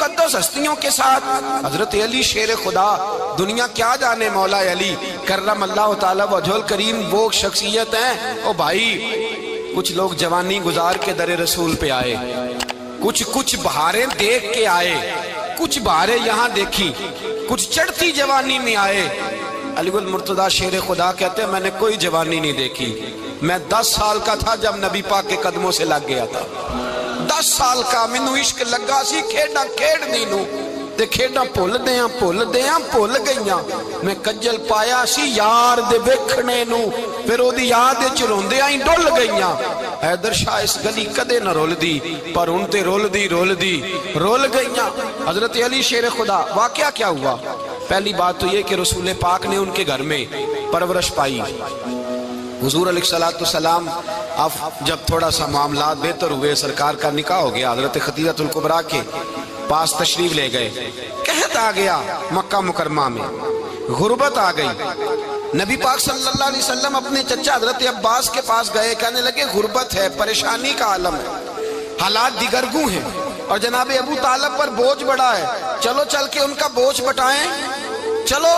مقدس ہستیوں کے ساتھ حضرت علی شیر خدا، دنیا کیا جانے مولا علی کرم اللہ تعالی وجہ الکریم وہ شخصیت ہیں۔ او بھائی کچھ لوگ جوانی گزار کے در رسول پہ آئے، کچھ بہاریں دیکھ کے آئے، کچھ بہاریں یہاں دیکھی، کچھ چڑھتی جوانی میں آئے۔ علی گل مرتضیٰ شیر خدا کہتے ہیں میں نے کوئی جوانی نہیں دیکھی، میں 10 سال کا تھا جب نبی پاک کے قدموں سے لگ گیا تھا، 10 سال کا مینوں عشق لگا سی، کھیڈا کھیڈنی نو تے کھیڈا بھول گئیاں، میں کجل پایا سی یار دے ویکھنے نو، پھر او دی یاد وچ روندیاں ہی ڈل گئیاں۔ حیدر شاہ اس گلی کدے نہ رول دی، پر ہن تے رول گئیاں۔ حضرت علی شیر خدا، واقعہ کیا ہوا؟ پہلی بات تو یہ کہ رسول پاک نے ان کے گھر میں پرورش پائی۔ حضور علیہ السلام اب جب تھوڑا سا معاملات بہتر ہوئے، سرکار کا نکاح ہو گیا، حضرت خدیجہ الکبریٰ کے پاس تشریف لے گئے، قحط آ گیا مکہ مکرمہ میں، غربت آ گئی۔ نبی پاک صلی اللہ علیہ وسلم اپنے چچا حضرت عباس کے پاس گئے، کہنے لگے غربت ہے، پریشانی کا عالم ہے، حالات دیگرگوں ہیں، اور جناب ابو طالب پر بوجھ بڑا ہے، چلو چل کے ان کا بوجھ بٹائیں۔ چلو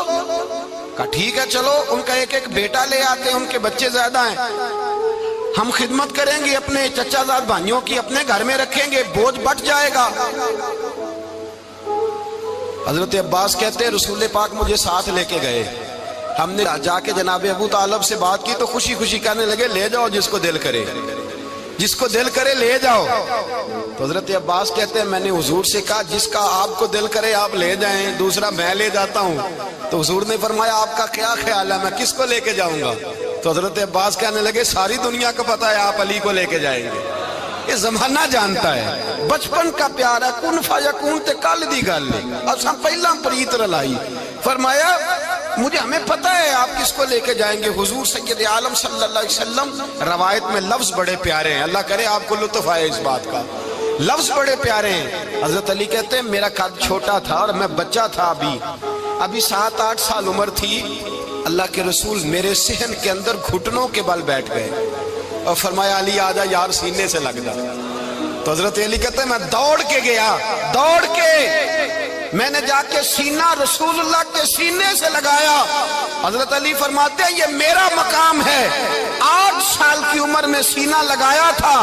کہا ٹھیک ہے، چلو ان کا ایک بیٹا لے آتے ہیں، ان کے بچے زیادہ ہیں، ہم خدمت کریں گے اپنے چچا زاد بھائیوں کی، اپنے گھر میں رکھیں گے، بوجھ بٹ جائے گا۔ حضرت عباس کہتے ہیں رسول پاک مجھے ساتھ لے کے گئے، ہم نے جا کے جناب ابو طالب سے بات کی تو خوشی خوشی کہنے لگے لے جاؤ جس کو دل کرے لے جاؤ۔ تو حضرت عباس کہتے ہیں میں نے حضور سے کہا جس کا آپ کو دل کرے آپ لے جائیں، دوسرا میں لے جاتا ہوں۔ تو حضور نے فرمایا آپ کا کیا خیال ہے، میں کس کو لے کے جاؤں گا؟ تو حضرت عباس کہنے لگے ساری دنیا کو پتا ہے آپ علی کو لے کے جائیں گے، یہ زمانہ جانتا ہے، بچپن کا پیار ہے، کن فیکون تے کل دی گل ہے، اساں پہلا پریت رلائی۔ فرمایا ہمیں پتہ ہے آپ کس کو لے کے جائیں گے، حضور سید عالم صلی اللہ علیہ وسلم۔ روایت میں لفظ بڑے پیارے ہیں، اللہ کرے آپ کو لطف آئے اس بات کا، لفظ بڑے پیارے ہیں۔ حضرت علی کہتے ہیں میرا قد چھوٹا تھا اور میں بچہ تھا، ابھی 7-8 سال عمر تھی، اللہ کے رسول میرے صحن کے اندر گھٹنوں کے بل بیٹھ گئے اور فرمایا علی آجا یار سینے سے لگ جا۔ تو حضرت علی کہتے ہیں میں دوڑ کے گیا، میں نے جا کے سینہ رسول اللہ کے سینے سے لگایا۔ حضرت علی فرماتے ہیں یہ میرا مقام ہے، 8 سال کی عمر میں سینہ لگایا تھا،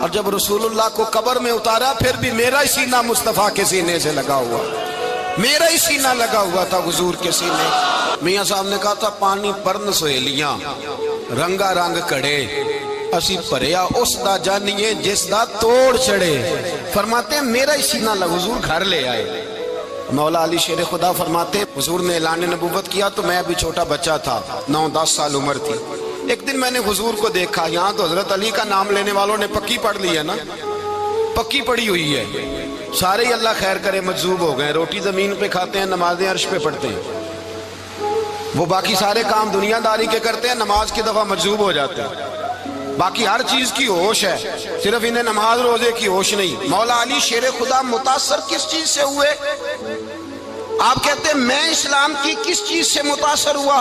اور جب رسول اللہ کو قبر میں اتارا پھر بھی میرا ہی سینہ مصطفیٰ کے سینے سے لگا ہوا، میرا ہی سینہ لگا ہوا تھا حضور کے سینے۔ میاں صاحب نے کہا تھا پانی پرن سہیلیاں رنگا رنگ کڑے، اسی پریا اس دا جانیے جس دا توڑ چڑے۔ فرماتے ہیں میرا ہی سینہ لگا، حضور گھر لے آئے۔ مولا علی شیر خدا فرماتے ہیں حضور نے اعلان نبوت کیا تو میں ابھی چھوٹا بچہ تھا، 9-10 سال عمر تھی۔ ایک دن میں نے حضور کو دیکھا، یہاں تو حضرت علی کا نام لینے والوں نے پکی پڑھ لی ہے نا، پکی پڑھی ہوئی ہے، سارے ہی اللہ خیر کرے مجذوب ہو گئے، روٹی زمین پہ کھاتے ہیں، نمازیں عرش پہ پڑھتے ہیں، وہ باقی سارے کام دنیا داری کے کرتے ہیں، نماز کی دفعہ مجذوب ہو جاتے ہیں، باقی ہر چیز کی ہوش ہے، صرف انہیں نماز روزے کی ہوش نہیں۔ مولا علی شیر خدا متاثر کس چیز سے ہوئے؟ آپ کہتے ہیں میں اسلام کی کس چیز سے متاثر ہوا؟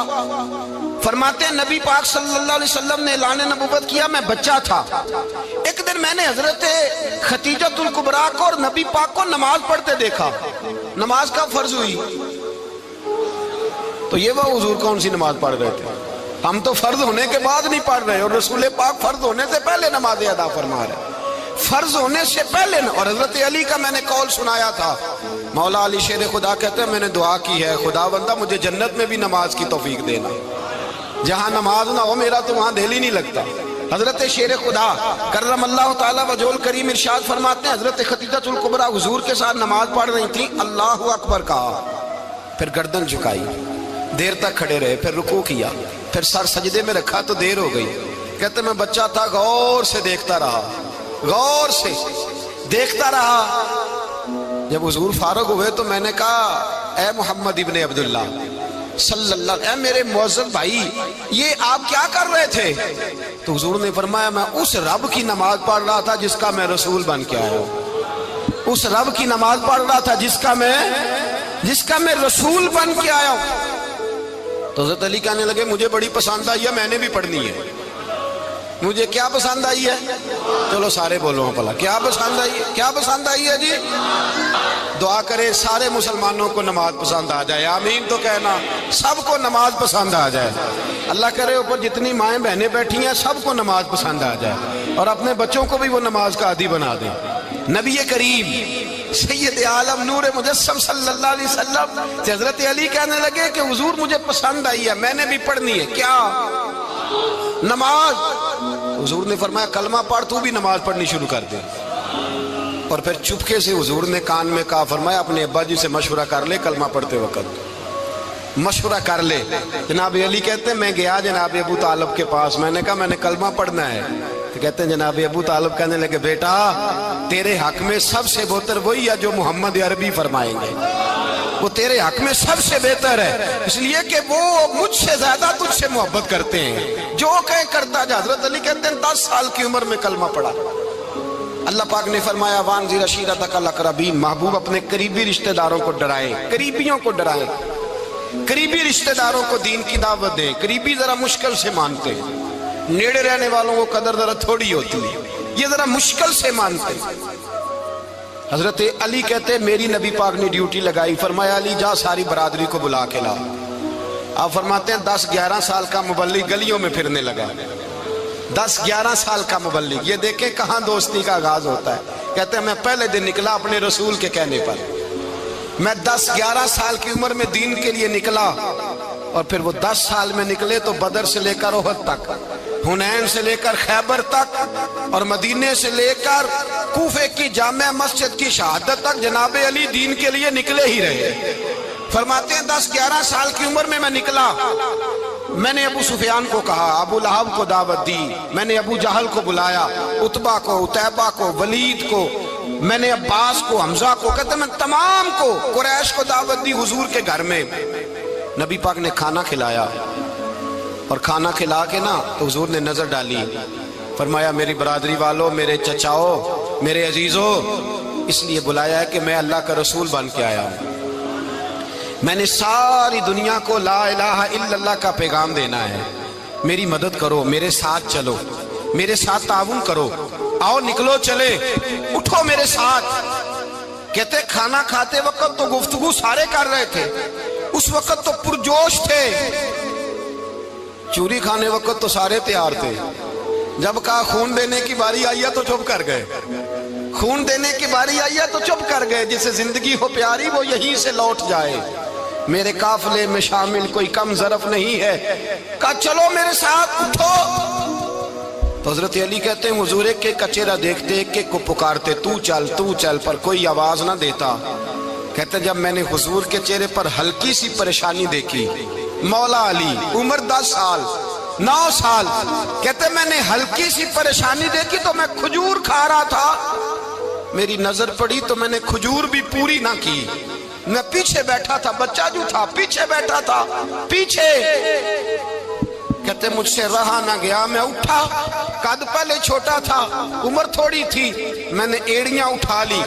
فرماتے ہیں نبی پاک صلی اللہ علیہ وسلم نے اعلان نبوت کیا، میں بچہ تھا، ایک دن میں نے حضرت خدیجہ الکبریٰ کو اور نبی پاک کو نماز پڑھتے دیکھا، نماز کا فرض ہوئی تو یہ وہ حضور کون سی نماز پڑھ رہے تھے؟ ہم تو فرض ہونے کے بعد نہیں پڑھ رہے، اور رسول پاک فرض ہونے سے پہلے نماز ادا فرما رہے، فرض ہونے سے پہلے۔ اور حضرت علی کا میں نے قول سنایا تھا، مولا علی شیر خدا کہتے ہیں میں نے دعا کی ہے خدا بندہ مجھے جنت میں بھی نماز کی توفیق دینا، جہاں نماز نہ ہو میرا تو وہاں دل ہی نہیں لگتا۔ حضرت شیر خدا کرم اللہ تعالیٰ وجہ الکریم ارشاد فرماتے ہیں حضرت خدیجہ الکبریٰ حضور کے ساتھ نماز پڑھ رہی تھی، اللہ اکبر کہا، پھر گردن جھکائی، دیر تک کھڑے رہے، پھر رکوع کیا، پھر سر سجدے میں رکھا تو دیر ہو گئی۔ کہتے میں بچہ تھا، غور سے دیکھتا رہا، غور سے دیکھتا رہا۔ جب حضور فارغ ہوئے تو میں نے کہا اے محمد ابن عبداللہ صلی اللہ، اے میرے معزز بھائی یہ آپ کیا کر رہے تھے؟ تو حضور نے فرمایا میں اس رب کی نماز پڑھ رہا تھا جس کا میں رسول بن کے آیا ہوں، اس رب کی نماز پڑھ رہا تھا جس کا میں رسول بن کے آیا ہوں۔ تو حضرت علی کہنے لگے مجھے بڑی پسند آئی ہے، میں نے بھی پڑھنی ہے۔ مجھے کیا پسند آئی ہے؟ چلو سارے بولو پلا، کیا پسند آئی ہے؟ کیا پسند آئی ہے جی؟ دعا کرے سارے مسلمانوں کو نماز پسند آ جائے، آمین تو کہنا، سب کو نماز پسند آ جائے۔ اللہ کرے اوپر جتنی مائیں بہنیں بیٹھی ہیں سب کو نماز پسند آ جائے، اور اپنے بچوں کو بھی وہ نماز کا عادی بنا دیں۔ نبی کریم سید عالم نور مجسم صلی اللہ علیہ وسلم حضرت علی کہنے لگے کہ حضور مجھے پسند آئی ہے، میں نے بھی پڑھنی ہے، کیا؟ نماز۔ حضور نے فرمایا کلمہ پڑھ، تو بھی نماز پڑھنی شروع کر دے۔ اور پھر چپکے سے حضور نے کان میں کہا، فرمایا اپنے ابا جی سے مشورہ کر لے کلمہ پڑھتے وقت، مشورہ کر لے۔ جناب علی کہتے ہیں میں گیا جناب ابو طالب کے پاس، میں نے کہا میں نے کلمہ پڑھنا ہے، تو کہتے ہیں جناب ابو طالب کہنے لگے بیٹا تیرے حق میں سب سے بہتر وہی ہے جو محمد عربی فرمائیں گے، وہ تیرے حق میں سب سے بہتر ہے، اس لیے کہ وہ مجھ سے زیادہ تجھ سے محبت کرتے ہیں، جو کہیں کرتا جا۔ حضرت علی کہتے ہیں 10 سال کی عمر میں کلمہ پڑھا۔ اللہ پاک نے فرمایا وانذر عشیرتک الاقربین، محبوب اپنے قریبی رشتہ داروں کو ڈرائیں، قریبیوں کو ڈرائیں، قریبی رشتہ داروں کو دین کی دعوت دیں۔ قریبی ذرا مشکل سے مانتے ہیں، نیڑے رہنے والوں کو قدر ذرا تھوڑی ہوتی ہے، یہ ذرا مشکل سے مانتے ہیں۔ حضرت علی کہتے میری نبی پاک نے ڈیوٹی لگائی، فرمایا علی جا ساری برادری کو بلا کے لا۔ آپ فرماتے ہیں 10-11 سال کا مبلغ گلیوں میں پھرنے لگا، 10-11 سال کا مبلغ، یہ دیکھیں کہاں دوستی کا آغاز ہوتا ہے۔ کہتے ہیں میں پہلے دن نکلا اپنے رسول کے کہنے پر، میں 10-11 سال کی عمر میں دین کے لیے نکلا، اور پھر وہ 10 سال میں نکلے تو بدر سے لے کر احد تک، حنین سے لے کر خیبر تک، اور مدینے سے لے کر کوفے کی جامع مسجد کی شہادت تک جناب علی دین کے لیے نکلے ہی رہے۔ فرماتے ہیں 10-11 سال کی عمر میں نکلا، میں نے ابو سفیان کو کہا، ابو لہب کو دعوت دی، میں نے ابو جہل کو بلایا، عتبہ کو، عتیبہ کو، ولید کو، میں نے عباس کو، حمزہ کو، کہتے میں تمام کو، قریش کو دعوت دی حضور کے گھر میں۔ نبی پاک نے کھانا کھلایا، اور کھانا کھلا کے نا تو حضور نے نظر ڈالی، فرمایا میری برادری والوں، میرے چچاؤ، میرے عزیزوں، اس لیے بلایا ہے کہ میں اللہ کا رسول بن کے آیا ہوں، میں نے ساری دنیا کو لا الہ الا اللہ کا پیغام دینا ہے، میری مدد کرو، میرے ساتھ چلو، میرے ساتھ تعاون کرو، آؤ نکلو چلے، اٹھو میرے ساتھ۔ کہتے کھانا کھاتے وقت تو گفتگو سارے کر رہے تھے، اس وقت تو پرجوش تھے، چوری کھانے وقت تو سارے تیار تھے، جب کہا خون دینے کی باری آئی ہے تو چپ کر گئے، خون دینے کی باری آئی ہے تو چپ کر گئے، جسے زندگی ہو پیاری وہ یہیں سے لوٹ جائے، میرے قافلے میں شامل کوئی کم ظرف نہیں ہے، کہا چلو میرے ساتھ اٹھو۔ تو حضرت علی کہتے ہیں حضور ایک ایک کا چہرہ دیکھتے، ایک ایک کو پکارتے، تو چل پر کوئی آواز نہ دیتا۔ کہتے جب میں نے حضور کے چہرے پر ہلکی سی پریشانی دیکھی، مولا علی عمر 10 سال 9 سال، کہتے میں نے ہلکی سی پریشانی دیکھی تو میں کھجور کھا رہا تھا، میری نظر پڑی تو میں نے کھجور بھی پوری نہ کی، میں پیچھے بیٹھا تھا، بچہ جو تھا پیچھے بیٹھا تھا، پیچھے۔ کہتے مجھ سے رہا نہ گیا، میں اٹھا، قد پہلے چھوٹا تھا، عمر تھوڑی تھی، میں نے ایڑیاں اٹھا لی،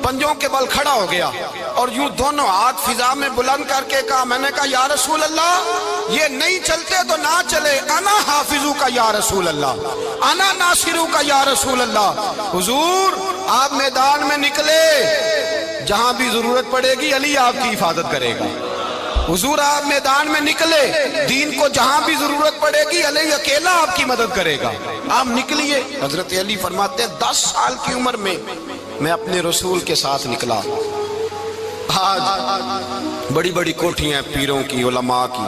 پنجوں کے بل کھڑا ہو گیا، اور یوں دونوں ہاتھ فضا میں بلند کر کے کہا، میں نے کہا یا رسول اللہ یہ نہیں چلتے تو نہ چلے، انا حافظو کا یا رسول اللہ، انا ناصرو کا یا رسول اللہ۔ حضور آپ میدان میں نکلے، جہاں بھی ضرورت پڑے گی علی آپ کی حفاظت کرے گا، حضور آپ میدان میں نکلے، دین کو جہاں بھی ضرورت پڑے گی علی اکیلا آپ کی مدد کرے گا، آپ نکلیے۔ حضرت علی فرماتے ہیں 10 سال کی عمر میں میں اپنے رسول کے ساتھ نکلا۔ آج بڑی بڑی کوٹھیاں پیروں کی، علماء کی،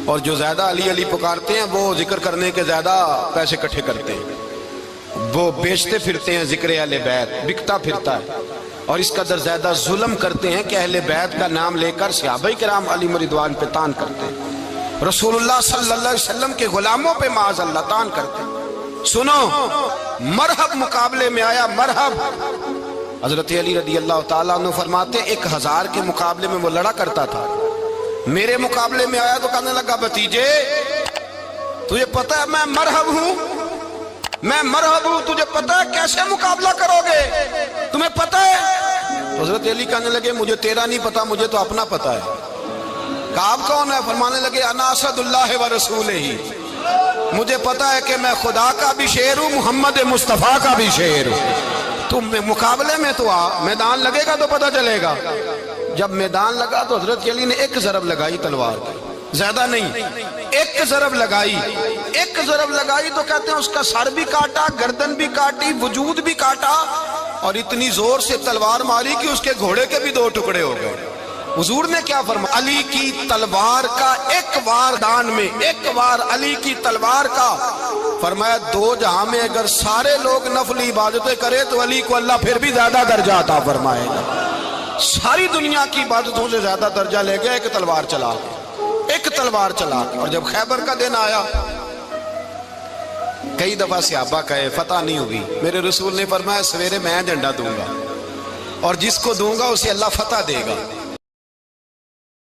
اور جو زیادہ علی علی پکارتے ہیں وہ ذکر کرنے کے زیادہ پیسے اکٹھے کرتے ہیں، وہ بیچتے پھرتے ہیں، ذکر اہل بیت بکتا پھرتا ہے، اور اس قدر زیادہ ظلم کرتے ہیں کہ اہل بیت کا نام لے کر صحابہ کرام علی رضوان پہ تان کرتے ہیں، رسول اللہ صلی اللہ علیہ وسلم کے غلاموں پہ معاذ اللہ تان کرتے ہیں۔ سنو مرحب مقابلے میں آیا، مرحب۔ حضرت علی رضی اللہ تعالیٰ عنہ فرماتے 1000 کے مقابلے میں وہ لڑا کرتا تھا، میرے مقابلے میں آیا تو کہنے لگا بھتیجے تجھے پتہ ہے میں مرحب ہوں، میں مرحب ہوں، تجھے پتہ ہے کیسے مقابلہ کرو گے، تمہیں پتہ ہے؟ حضرت علی کہنے لگے مجھے تیرا نہیں پتا، مجھے تو اپنا پتہ ہے۔ کہا آپ کون ہے؟ فرمانے لگے انا اسد اللہ و رسولہ، مجھے پتا ہے کہ میں خدا کا بھی شیر ہوں، محمد مصطفیٰ کا بھی شیر ہوں۔ تم مقابلے میں تو آ، میدان لگے گا تو پتہ چلے گا۔ جب میدان لگا تو حضرت علی نے ایک ضرب لگائی تلوار کی، زیادہ نہیں، ایک ضرب لگائی، ایک ضرب لگائی تو کہتے ہیں اس کا سر بھی کاٹا، گردن بھی کاٹی، وجود بھی کاٹا، اور اتنی زور سے تلوار ماری کہ اس کے گھوڑے کے بھی 2 ٹکڑے ہو گئے۔ حضور نے کیا فرمایا؟ علی کی تلوار کا ایک وار دان میں، ایک وار علی کی تلوار کا، فرمایا 2 جہاں میں اگر سارے لوگ نفل عبادتیں کرے تو علی کو اللہ پھر بھی زیادہ درجہ عطا فرمائے گا۔ ساری دنیا کی عبادتوں سے زیادہ درجہ لے گیا ایک تلوار چلا کے، ایک تلوار چلا کے۔ اور جب خیبر کا دن آیا، کئی دفعہ صحابہ کہے فتح نہیں ہوئی، میرے رسول نے فرمایا سویرے میں جھنڈا دوں گا اور جس کو دوں گا اسے اللہ فتح دے گا۔